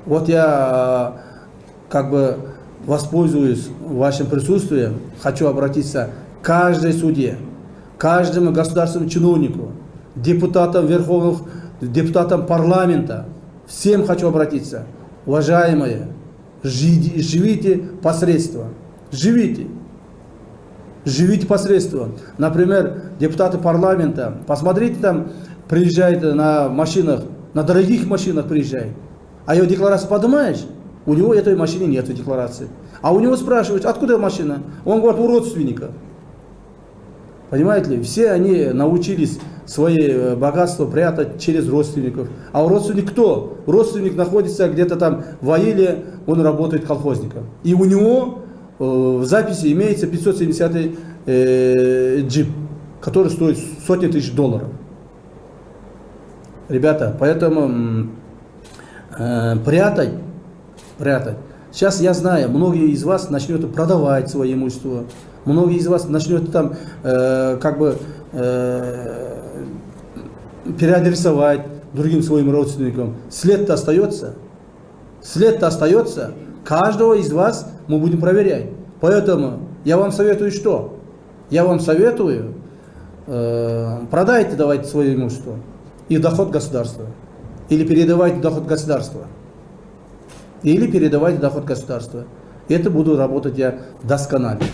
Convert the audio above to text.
Вот я как бы воспользуюсь вашим присутствием, хочу обратиться к каждой судье, каждому государственному чиновнику, депутатам депутатам парламента, всем хочу обратиться. Уважаемые, живите посредством, живите посредством. Например, депутаты парламента, посмотрите, там приезжает на машинах, на дорогих машинах приезжает, а его декларацию поднимаешь, у него этой машины нет декларации. А у него спрашивают, откуда машина? Он говорит, у родственника. Понимаете ли, все они научились свои богатства прятать через родственников. А у родственника кто? Родственник находится где-то там в Аиле, он работает колхозником. И у него в записи имеется 570-й джип, который стоит сотни тысяч долларов. Ребята, поэтому прятать. Сейчас я знаю, многие из вас начнут продавать свое имущество, многие из вас начнут там переадресовать другим своим родственникам. След-то остается. Каждого из вас мы будем проверять. Поэтому я вам советую что? Я вам советую, продайте, давайте свое имущество и доход государства. Или передавайте доход государства. Это буду работать я досконально.